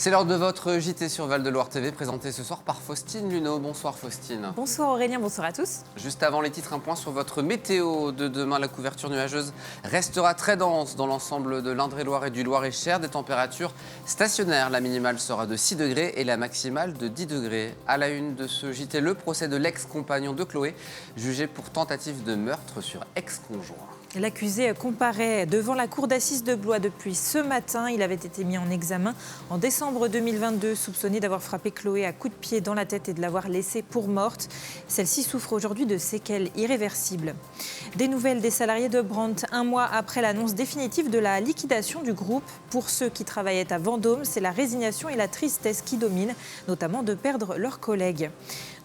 C'est l'heure de votre JT sur Val-de-Loire TV, présenté ce soir par Faustine Luneau. Bonsoir Faustine. Bonsoir Aurélien, bonsoir à tous. Juste avant les titres, un point sur votre météo de demain. La couverture nuageuse restera très dense dans l'ensemble de l'Indre-et-Loire et du Loir-et-Cher. Des températures stationnaires. La minimale sera de 6 degrés et la maximale de 10 degrés. À la une de ce JT, le procès de l'ex-compagnon de Chloé, jugé pour tentative de meurtre sur ex-conjoint. L'accusé comparaît devant la cour d'assises de Blois depuis ce matin. Il avait été mis en examen en décembre 2022, soupçonné d'avoir frappé Chloé à coups de pied dans la tête et de l'avoir laissée pour morte. Celle-ci souffre aujourd'hui de séquelles irréversibles. Des nouvelles des salariés de Brandt, un mois après l'annonce définitive de la liquidation du groupe. Pour ceux qui travaillaient à Vendôme, c'est la résignation et la tristesse qui dominent, notamment de perdre leurs collègues.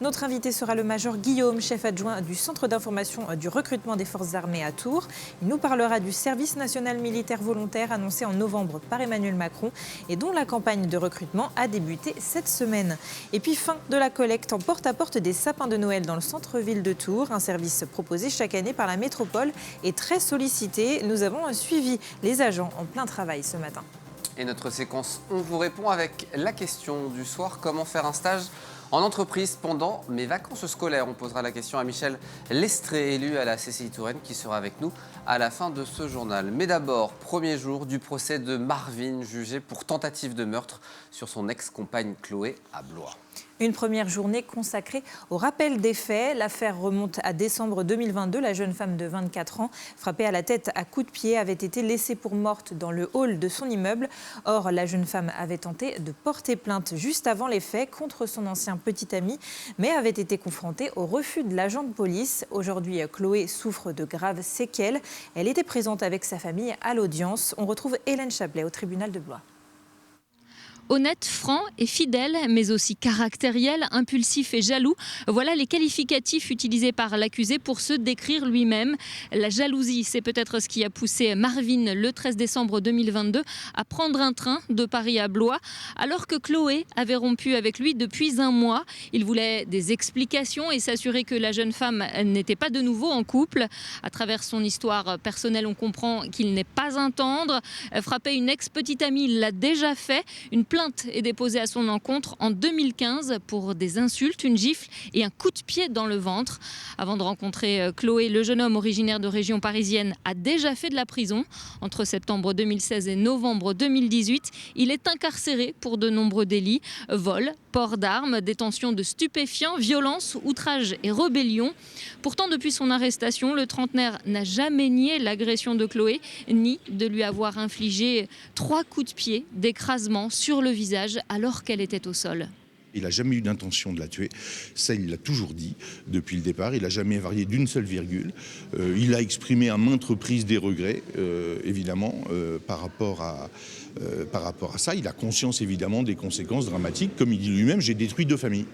Notre invité sera le major Guillaume, chef adjoint du Centre d'information du recrutement des forces armées à Tours. Il nous parlera du service national militaire volontaire annoncé en novembre par Emmanuel Macron et dont la campagne de recrutement a débuté cette semaine. Et puis fin de la collecte en porte-à-porte des sapins de Noël dans le centre-ville de Tours. Un service proposé chaque année par la métropole est très sollicité. Nous avons suivi les agents en plein travail ce matin. Et notre séquence On vous répond avec la question du soir. Comment faire un stage en entreprise pendant mes vacances scolaires? On posera la question à Michel Lestré, élu à la CCI Touraine, qui sera avec nous à la fin de ce journal. Mais d'abord, premier jour du procès de Marvin, jugé pour tentative de meurtre sur son ex-compagne Chloé à Blois. Une première journée consacrée au rappel des faits. L'affaire remonte à décembre 2022. La jeune femme de 24 ans, frappée à la tête à coups de pied, avait été laissée pour morte dans le hall de son immeuble. Or, la jeune femme avait tenté de porter plainte juste avant les faits contre son ancien petit ami, mais avait été confrontée au refus de l'agent de police. Aujourd'hui, Chloé souffre de graves séquelles. Elle était présente avec sa famille à l'audience. On retrouve Hélène Chaplet au tribunal de Blois. Honnête, franc et fidèle, mais aussi caractériel, impulsif et jaloux. Voilà les qualificatifs utilisés par l'accusé pour se décrire lui-même. La jalousie, c'est peut-être ce qui a poussé Marvin, le 13 décembre 2022, à prendre un train de Paris à Blois, alors que Chloé avait rompu avec lui depuis un mois. Il voulait des explications et s'assurer que la jeune femme n'était pas de nouveau en couple. À travers son histoire personnelle, on comprend qu'il n'est pas un tendre. Frapper une ex-petite amie, il l'a déjà fait. Une plainte est déposée à son encontre en 2015 pour des insultes, une gifle et un coup de pied dans le ventre. Avant de rencontrer Chloé, le jeune homme originaire de région parisienne a déjà fait de la prison. Entre septembre 2016 et novembre 2018, il est incarcéré pour de nombreux délits, vol, port d'armes, détention de stupéfiants, violence, outrage et rébellion. Pourtant, depuis son arrestation, le trentenaire n'a jamais nié l'agression de Chloé, ni de lui avoir infligé 3 coups de pied d'écrasement sur le visage alors qu'elle était au sol. Il n'a jamais eu d'intention de la tuer, ça il l'a toujours dit depuis le départ, il n'a jamais varié d'une seule virgule. Il a exprimé à maintes reprises des regrets, évidemment, par rapport à ça. Il a conscience évidemment des conséquences dramatiques. Comme il dit lui-même, j'ai détruit 2 familles.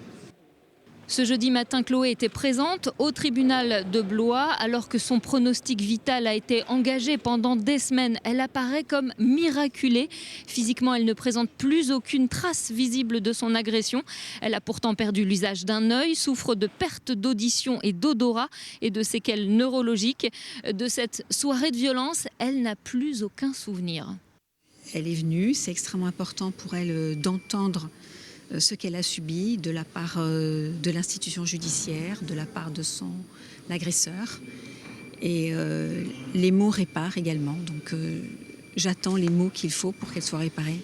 Ce jeudi matin, Chloé était présente au tribunal de Blois alors que son pronostic vital a été engagé pendant des semaines. Elle apparaît comme miraculée. Physiquement, elle ne présente plus aucune trace visible de son agression. Elle a pourtant perdu l'usage d'un œil, souffre de perte d'audition et d'odorat et de séquelles neurologiques. De cette soirée de violence, elle n'a plus aucun souvenir. Elle est venue, c'est extrêmement important pour elle d'entendre ce qu'elle a subi de la part de l'institution judiciaire, de la part de son agresseur. Et les mots réparent également. Donc j'attends les mots qu'il faut pour qu'elle soit réparée.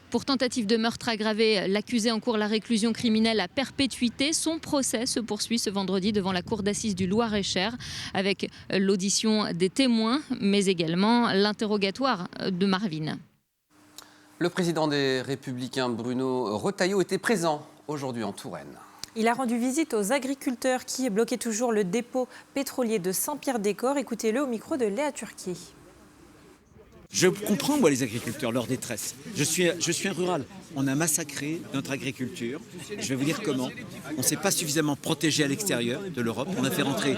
Pour tentative de meurtre aggravé, l'accusé encourt la réclusion criminelle à perpétuité. Son procès se poursuit ce vendredi devant la cour d'assises du Loir-et-Cher avec l'audition des témoins, mais également l'interrogatoire de Marvin. Le président des Républicains, Bruno Retailleau, était présent aujourd'hui en Touraine. Il a rendu visite aux agriculteurs qui bloquaient toujours le dépôt pétrolier de Saint-Pierre-des-Corps. Écoutez-le au micro de Léa Turquier. Je comprends, moi, les agriculteurs, leur détresse. Je suis un rural. On a massacré notre agriculture. Je vais vous dire comment. On ne s'est pas suffisamment protégé à l'extérieur de l'Europe. On a fait rentrer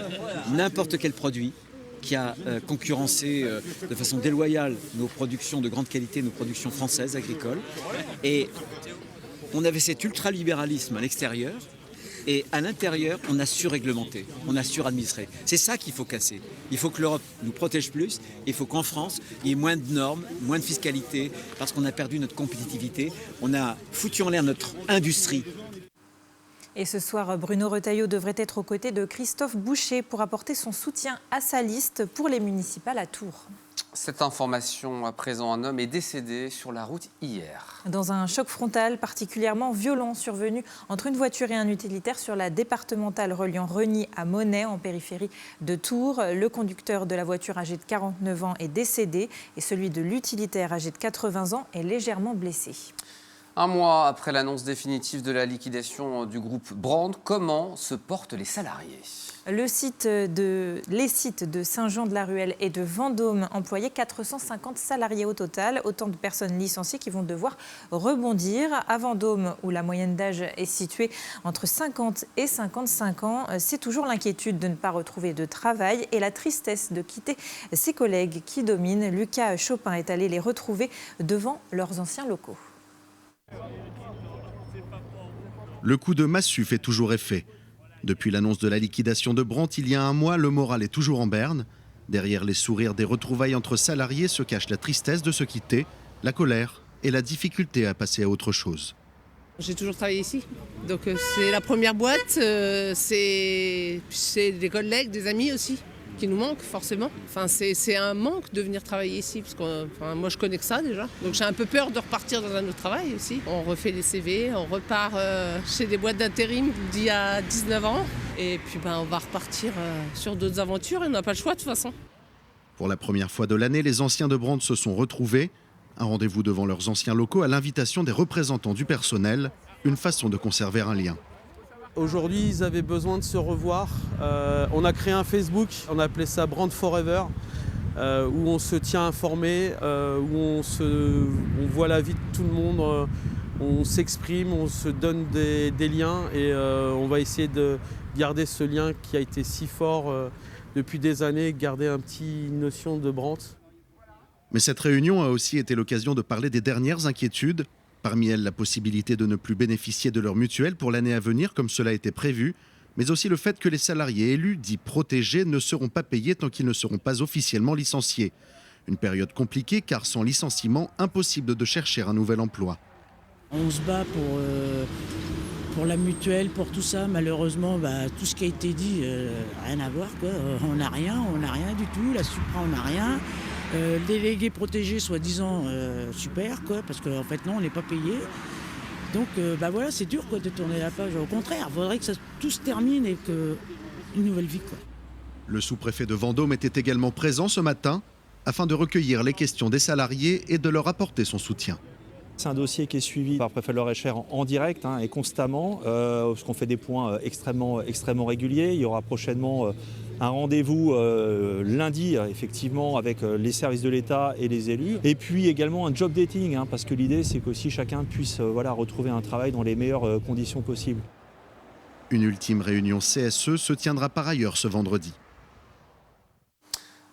n'importe quel produit qui a concurrencé de façon déloyale nos productions de grande qualité, nos productions françaises agricoles. Et on avait cet ultralibéralisme à l'extérieur Et à l'intérieur, on a surréglementé, on a suradministré. C'est ça qu'il faut casser. Il faut que l'Europe nous protège plus. Il faut qu'en France, il y ait moins de normes, moins de fiscalité, parce qu'on a perdu notre compétitivité. On a foutu en l'air notre industrie. Et ce soir, Bruno Retailleau devrait être aux côtés de Christophe Boucher pour apporter son soutien à sa liste pour les municipales à Tours. Cette information, à présent, un homme est décédé sur la route hier. Dans un choc frontal particulièrement violent survenu entre une voiture et un utilitaire sur la départementale reliant Reny à Monnet, en périphérie de Tours. Le conducteur de la voiture âgé de 49 ans est décédé et celui de l'utilitaire âgé de 80 ans est légèrement blessé. Un mois après l'annonce définitive de la liquidation du groupe Brand, comment se portent les salariés ? Les sites de Saint-Jean-de-la-Ruelle et de Vendôme employaient 450 salariés au total, autant de personnes licenciées qui vont devoir rebondir. À Vendôme, où la moyenne d'âge est située entre 50 et 55 ans, c'est toujours l'inquiétude de ne pas retrouver de travail et la tristesse de quitter ses collègues qui dominent. Lucas Chopin est allé les retrouver devant leurs anciens locaux. Le coup de massue fait toujours effet. Depuis l'annonce de la liquidation de Brandt il y a un mois, le moral est toujours en berne. Derrière les sourires des retrouvailles entre salariés se cache la tristesse de se quitter, la colère et la difficulté à passer à autre chose. J'ai toujours travaillé ici, donc c'est la première boîte, c'est des collègues, des amis aussi qui nous manquent forcément. Enfin, c'est un manque de venir travailler ici, parce que moi je connais que ça déjà. Donc j'ai un peu peur de repartir dans un autre travail aussi. On refait les CV, on repart chez des boîtes d'intérim d'il y a 19 ans. Et puis on va repartir sur d'autres aventures et on n'a pas le choix de toute façon. Pour la première fois de l'année, les anciens de Brandt se sont retrouvés. Un rendez-vous devant leurs anciens locaux à l'invitation des représentants du personnel, une façon de conserver un lien. Aujourd'hui, ils avaient besoin de se revoir. On a créé un Facebook, on a appelé ça Brand Forever, où on se tient informé, où on voit la vie de tout le monde, on s'exprime, on se donne des liens et on va essayer de garder ce lien qui a été si fort depuis des années, garder une petite notion de Brandt. Mais cette réunion a aussi été l'occasion de parler des dernières inquiétudes. Parmi elles, la possibilité de ne plus bénéficier de leur mutuelle pour l'année à venir, comme cela était prévu, mais aussi le fait que les salariés élus, dits protégés, ne seront pas payés tant qu'ils ne seront pas officiellement licenciés. Une période compliquée car sans licenciement, impossible de chercher un nouvel emploi. On se bat pour la mutuelle, pour tout ça. Malheureusement, tout ce qui a été dit, rien à voir, quoi. On n'a rien du tout. La Supra, on n'a rien. Délégués protégés, soi-disant, super, quoi, parce qu'en fait, non, on n'est pas payé. Donc, voilà, c'est dur, quoi, de tourner la page. Au contraire, il faudrait que tout se termine et qu'une nouvelle vie, quoi. Le sous-préfet de Vendôme était également présent ce matin afin de recueillir les questions des salariés et de leur apporter son soutien. C'est un dossier qui est suivi par le préfet de Loir-et-Cher en direct et constamment, parce qu'on fait des points extrêmement réguliers. Il y aura prochainement un rendez-vous lundi, effectivement, avec les services de l'État et les élus. Et puis également un job dating, parce que l'idée, c'est qu'aussi chacun puisse retrouver un travail dans les meilleures conditions possibles. Une ultime réunion CSE se tiendra par ailleurs ce vendredi.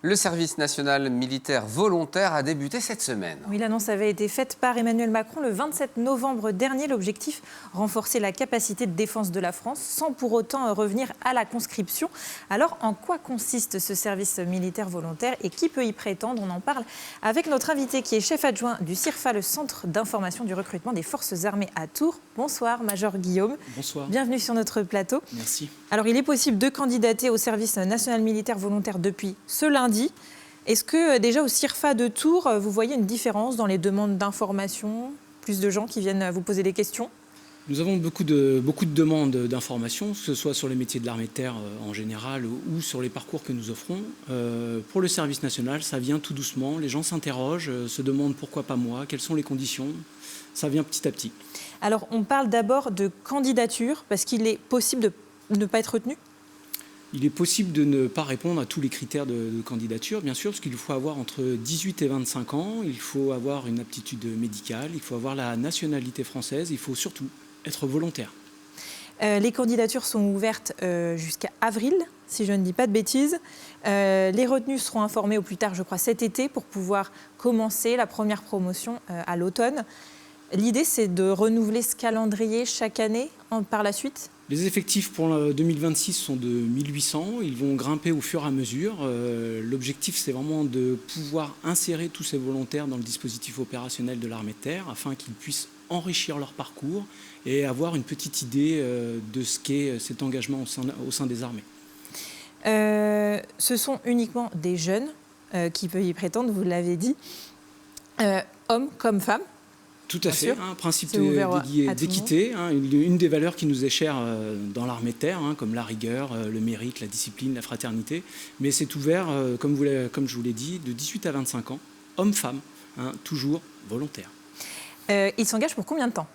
Le service national militaire volontaire a débuté cette semaine. Oui, l'annonce avait été faite par Emmanuel Macron le 27 novembre dernier. L'objectif, renforcer la capacité de défense de la France sans pour autant revenir à la conscription. Alors, en quoi consiste ce service militaire volontaire et qui peut y prétendre? On en parle avec notre invité qui est chef adjoint du CIRFA, le Centre d'information du recrutement des forces armées à Tours. Bonsoir, Major Guillaume. Bonsoir. Bienvenue sur notre plateau. Merci. Alors, il est possible de candidater au service national militaire volontaire depuis ce lundi. Est-ce que déjà au CIRFA de Tours, vous voyez une différence dans les demandes d'information? Plus de gens qui viennent vous poser des questions? Nous avons beaucoup de demandes d'informations, que ce soit sur les métiers de l'armée de terre en général ou sur les parcours que nous offrons. Pour le service national, ça vient tout doucement. Les gens s'interrogent, se demandent pourquoi pas moi, quelles sont les conditions. Ça vient petit à petit. Alors, on parle d'abord de candidature, parce qu'il est possible de ne pas être retenu? Il est possible de ne pas répondre à tous les critères de candidature, bien sûr, parce qu'il faut avoir entre 18 et 25 ans, il faut avoir une aptitude médicale, il faut avoir la nationalité française, il faut surtout être volontaire. Les candidatures sont ouvertes jusqu'à avril, si je ne dis pas de bêtises. Les retenus seront informés au plus tard, je crois, cet été, pour pouvoir commencer la première promotion à l'automne. L'idée, c'est de renouveler ce calendrier chaque année par la suite? Les effectifs pour 2026 sont de 1800, ils vont grimper au fur et à mesure. L'objectif, c'est vraiment de pouvoir insérer tous ces volontaires dans le dispositif opérationnel de l'armée de terre afin qu'ils puissent enrichir leur parcours et avoir une petite idée de ce qu'est cet engagement au sein des armées. Ce sont uniquement des jeunes qui peuvent y prétendre, vous l'avez dit, hommes comme femmes. Tout à fait, principe d'équité, d'équité, une des valeurs qui nous est chère dans l'armée de terre, comme la rigueur, le mérite, la discipline, la fraternité. Mais c'est ouvert, comme je vous l'ai dit, de 18 à 25 ans, hommes-femmes, toujours volontaires. Ils s'engagent pour combien de temps ?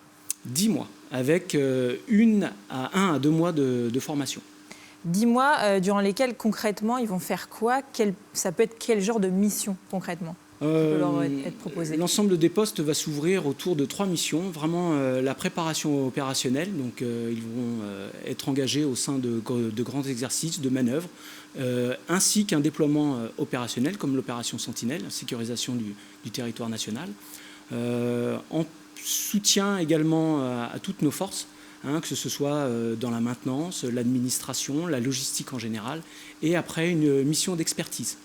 10 mois, avec 1 à 2 mois de formation. 10 mois durant lesquels, concrètement, ils vont faire quoi ? Ça peut être quel genre de mission, concrètement ? Peut leur être proposé. L'ensemble des postes va s'ouvrir autour de 3 missions. Vraiment la préparation opérationnelle, donc ils vont être engagés au sein de grands exercices, de manœuvres, ainsi qu'un déploiement opérationnel comme l'opération Sentinelle, sécurisation du territoire national, en soutien également à toutes nos forces, que ce soit dans la maintenance, l'administration, la logistique en général, et après une mission d'expertise.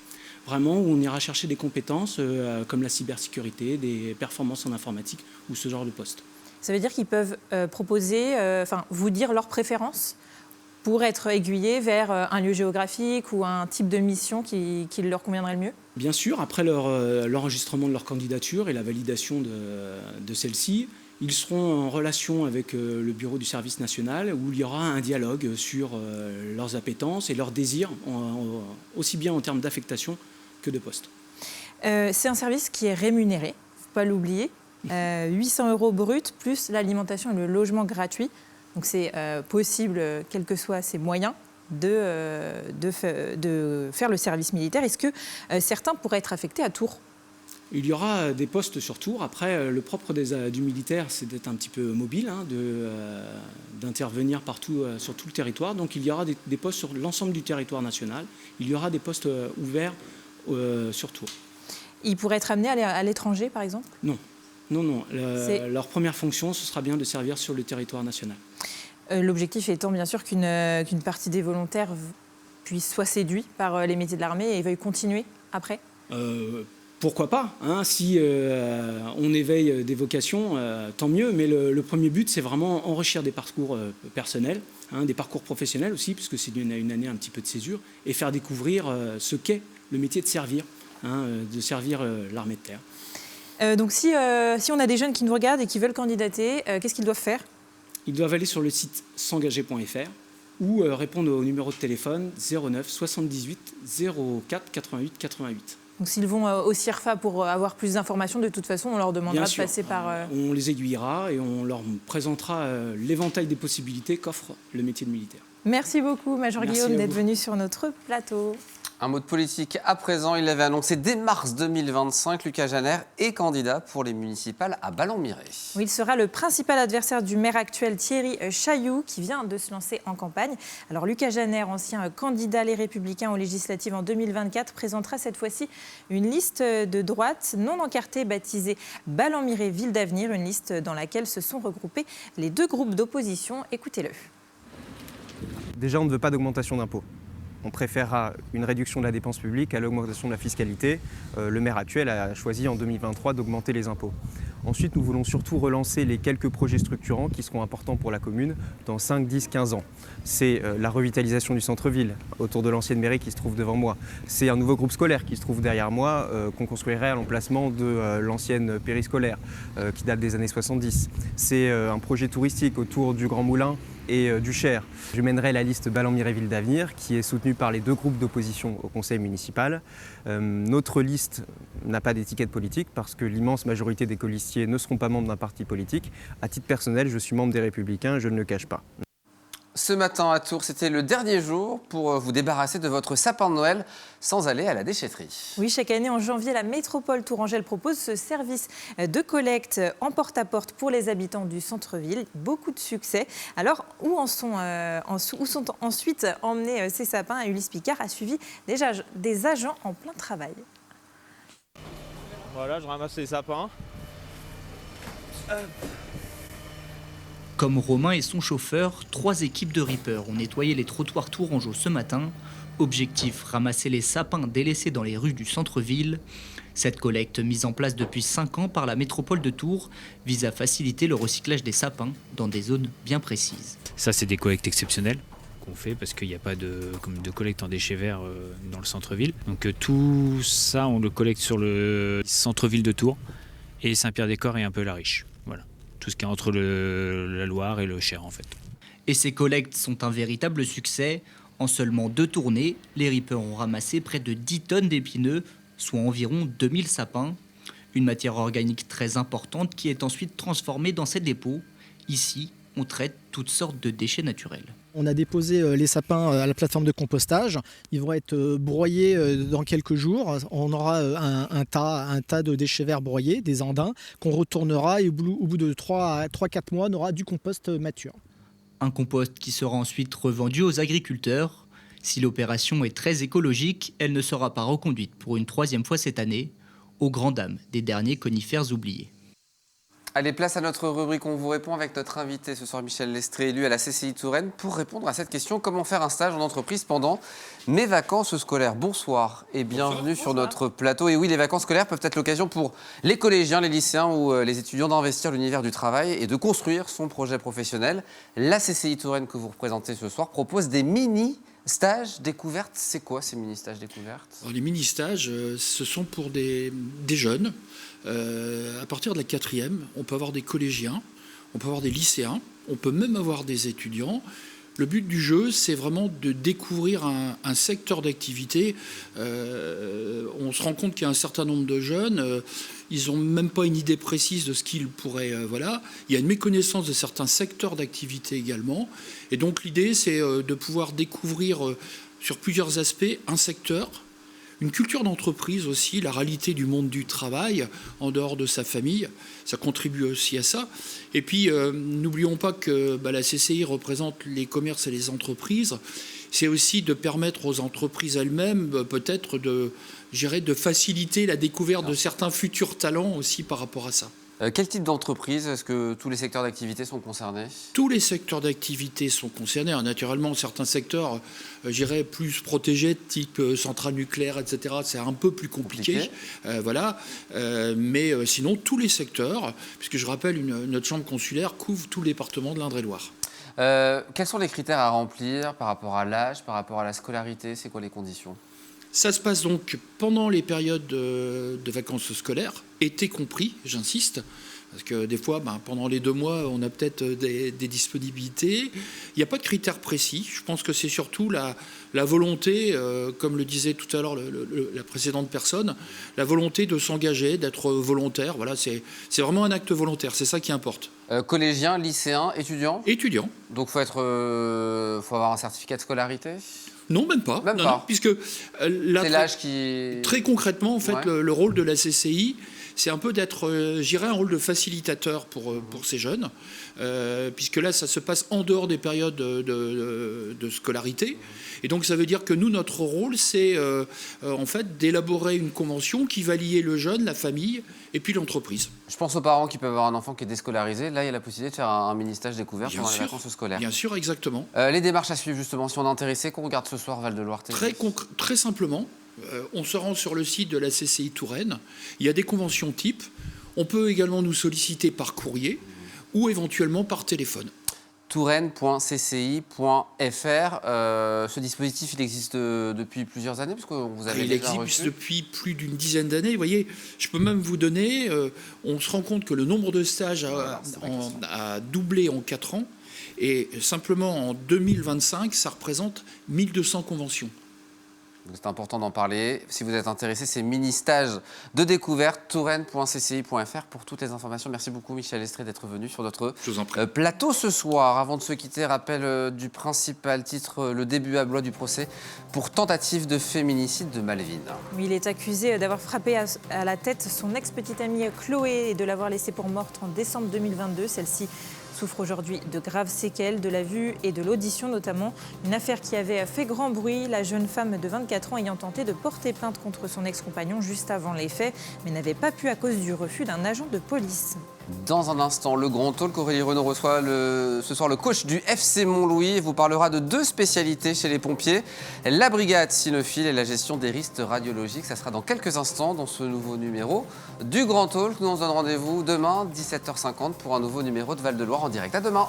Vraiment où on ira chercher des compétences comme la cybersécurité, des performances en informatique ou ce genre de poste. Ça veut dire qu'ils peuvent proposer, vous dire leurs préférences pour être aiguillés vers un lieu géographique ou un type de mission qui leur conviendrait le mieux ? Bien sûr, après l'enregistrement de leur candidature et la validation de celle-ci, ils seront en relation avec le bureau du service national où il y aura un dialogue sur leurs appétences et leurs désirs, aussi bien en termes d'affectation que de poste. C'est un service qui est rémunéré, il ne faut pas l'oublier. 800 € brut plus l'alimentation et le logement gratuit. Donc c'est possible, quels que soient ses moyens, de faire le service militaire. Est-ce que certains pourraient être affectés à Tours ? Il y aura des postes sur Tours. Après, le propre du militaire, c'est d'être un petit peu mobile, d'intervenir partout sur tout le territoire. Donc il y aura des postes sur l'ensemble du territoire national. Il y aura des postes ouverts sur Tours. Ils pourraient être amenés à l'étranger, par exemple ? Non. Leur première fonction, ce sera bien de servir sur le territoire national. L'objectif étant bien sûr qu'une partie des volontaires soit séduite par les métiers de l'armée et veuille continuer après ? Pourquoi pas, si on éveille des vocations, tant mieux. Mais le premier but, c'est vraiment enrichir des parcours personnels, des parcours professionnels aussi, puisque c'est une année un petit peu de césure, et faire découvrir ce qu'est le métier de servir, de servir l'armée de terre. Donc si on a des jeunes qui nous regardent et qui veulent candidater, qu'est-ce qu'ils doivent faire ? Ils doivent aller sur le site s'engager.fr ou répondre au numéro de téléphone 09 78 04 88 88. Donc s'ils vont au CIRFA pour avoir plus d'informations, de toute façon, on leur demandera de passer par... On les aiguillera et on leur présentera l'éventail des possibilités qu'offre le métier de militaire. Merci beaucoup, Major Guillaume, d'être venu sur notre plateau. Un mot de politique à présent. Il l'avait annoncé dès mars 2025. Lucas Jeanner est candidat pour les municipales à Ballon-Miré. Oui, il sera le principal adversaire du maire actuel Thierry Chailloux qui vient de se lancer en campagne. Alors Lucas Jeanner, ancien candidat Les Républicains aux législatives en 2024, présentera cette fois-ci une liste de droite non encartée baptisée Ballon-Miré Ville d'Avenir, une liste dans laquelle se sont regroupés les 2 groupes d'opposition. Écoutez-le. Déjà, on ne veut pas d'augmentation d'impôts. On préférera une réduction de la dépense publique à l'augmentation de la fiscalité. Le maire actuel a choisi en 2023 d'augmenter les impôts. Ensuite, nous voulons surtout relancer les quelques projets structurants qui seront importants pour la commune dans 5, 10, 15 ans. C'est la revitalisation du centre-ville, autour de l'ancienne mairie qui se trouve devant moi. C'est un nouveau groupe scolaire qui se trouve derrière moi, qu'on construirait à l'emplacement de l'ancienne périscolaire, qui date des années 70. C'est un projet touristique autour du Grand Moulin et du Cher. Je mènerai la liste Ballon-Miré Ville d'Avenir qui est soutenue par les 2 groupes d'opposition au conseil municipal. Notre liste n'a pas d'étiquette politique parce que l'immense majorité des colistiers ne seront pas membres d'un parti politique. À titre personnel, je suis membre des Républicains, je ne le cache pas. Ce matin à Tours, c'était le dernier jour pour vous débarrasser de votre sapin de Noël sans aller à la déchetterie. Oui, chaque année en janvier, la métropole Tourangelle propose ce service de collecte en porte-à-porte pour les habitants du centre-ville. Beaucoup de succès. Alors, où sont ensuite emmenés ces sapins ? Ulysse Picard a suivi déjà des agents en plein travail. Voilà, je ramasse les sapins. Comme Romain et son chauffeur, 3 équipes de rippers ont nettoyé les trottoirs tourangeaux ce matin. Objectif, ramasser les sapins délaissés dans les rues du centre-ville. Cette collecte, mise en place depuis 5 ans par la métropole de Tours, vise à faciliter le recyclage des sapins dans des zones bien précises. Ça, c'est des collectes exceptionnelles qu'on fait parce qu'il n'y a pas de collecte en déchets verts dans le centre-ville. Donc tout ça, on le collecte sur le centre-ville de Tours et Saint-Pierre-des-Corps et un peu la Riche. Voilà, tout ce qui est entre la Loire et le Cher en fait. Et ces collectes sont un véritable succès. En seulement 2 tournées, les rippers ont ramassé près de 10 tonnes d'épineux, soit environ 2000 sapins. Une matière organique très importante qui est ensuite transformée dans ces dépôts. Ici, on traite toutes sortes de déchets naturels. On a déposé les sapins à la plateforme de compostage. Ils vont être broyés dans quelques jours. On aura un tas de déchets verts broyés, des andins, qu'on retournera et au bout de 3 à 4 mois, on aura du compost mature. Un compost qui sera ensuite revendu aux agriculteurs. Si l'opération est très écologique, elle ne sera pas reconduite pour une 3e fois cette année, aux grandes dames des derniers conifères oubliés. Allez, place à notre rubrique On vous répond avec notre invité ce soir, Michel Lestré, élu à la CCI Touraine, pour répondre à cette question: comment faire un stage en entreprise pendant mes vacances scolaires? Bonsoir et bienvenue sur notre plateau. Et oui, les vacances scolaires peuvent être l'occasion pour les collégiens, les lycéens ou les étudiants d'investir l'univers du travail et de construire son projet professionnel. La CCI Touraine que vous représentez ce soir propose des mini-stages découvertes. C'est quoi ces mini-stages découvertes? Alors, les mini-stages, ce sont pour des jeunes. À partir de la 4e, on peut avoir des collégiens, on peut avoir des lycéens, on peut même avoir des étudiants. Le but du jeu, c'est vraiment de découvrir un secteur d'activité. On se rend compte qu'il y a un certain nombre de jeunes, ils n'ont même pas une idée précise de ce qu'ils pourraient... voilà. Il y a une méconnaissance de certains secteurs d'activité également. Et donc l'idée, c'est de pouvoir découvrir sur plusieurs aspects un secteur, une culture d'entreprise aussi, la réalité du monde du travail en dehors de sa famille, ça contribue aussi à ça. Et puis, n'oublions pas que la CCI représente les commerces et les entreprises. C'est aussi de permettre aux entreprises elles-mêmes, peut-être, de faciliter la découverte de certains futurs talents aussi par rapport à ça. Quel type d'entreprise? Est-ce que tous les secteurs d'activité sont concernés? Tous les secteurs d'activité sont concernés. Naturellement, certains secteurs, plus protégés, type centrale nucléaire, etc., c'est un peu plus compliqué. Voilà. Mais sinon, tous les secteurs, puisque je rappelle, notre chambre consulaire couvre tout le département de l'Indre-et-Loire. Quels sont les critères à remplir par rapport à l'âge, par rapport à la scolarité? C'est quoi les conditions? Ça se passe donc pendant les périodes de vacances scolaires, été compris, j'insiste, parce que des fois, pendant les 2 mois, on a peut-être des disponibilités. Il n'y a pas de critères précis. Je pense que c'est surtout la volonté, comme le disait tout à l'heure la précédente personne, la volonté de s'engager, d'être volontaire. Voilà, c'est vraiment un acte volontaire, c'est ça qui importe. Collégiens, lycéens, étudiants? Étudiants. Donc faut avoir un certificat de scolarité? Non, même pas. Non, puisque c'est l'âge qui... Très concrètement, en fait, le rôle de la CCI, c'est un peu d'être, un rôle de facilitateur pour ces jeunes, puisque là, ça se passe en dehors des périodes de scolarité. Et donc, ça veut dire que nous, notre rôle, c'est en fait d'élaborer une convention qui va lier le jeune, la famille et puis l'entreprise. Je pense aux parents qui peuvent avoir un enfant qui est déscolarisé. Là, il y a la possibilité de faire un mini-stage découvert pendant les vacances scolaires. Bien sûr, exactement. Les démarches à suivre, justement, si on est intéressé, qu'on regarde ce soir Val-de-Loire TV. Très simplement, on se rend sur le site de la CCI Touraine. Il y a des conventions types. On peut également nous solliciter par courrier ou éventuellement par téléphone. Touraine.cci.fr. Ce dispositif, il existe depuis plusieurs années, parce que vous avez déjà reçu. Il existe depuis plus d'une dizaine d'années. Vous voyez, je peux même vous donner, on se rend compte que le nombre de stages a doublé en 4 ans. Et simplement en 2025, ça représente 1200 conventions. C'est important d'en parler. Si vous êtes intéressé, c'est mini-stage de découverte, touraine.cci.fr pour toutes les informations. Merci beaucoup Michel Lestré d'être venu sur notre plateau ce soir. Avant de se quitter, rappel du principal titre, le début à Blois du procès pour tentative de féminicide de Malvine. Oui, il est accusé d'avoir frappé à la tête son ex-petite amie Chloé et de l'avoir laissée pour morte en décembre 2022. Celle-ci souffre aujourd'hui de graves séquelles, de la vue et de l'audition notamment. Une affaire qui avait fait grand bruit, la jeune femme de 24 ans ayant tenté de porter plainte contre son ex-compagnon juste avant les faits, mais n'avait pas pu à cause du refus d'un agent de police. Dans un instant, le Grand Talk, Aurélie Renaud reçoit ce soir le coach du FC Montlouis et vous parlera de 2 spécialités chez les pompiers, la brigade cynophile et la gestion des risques radiologiques. Ça sera dans quelques instants dans ce nouveau numéro du Grand Talk. Nous on se donne rendez-vous demain, 17h50, pour un nouveau numéro de Val de Loire en direct. À demain.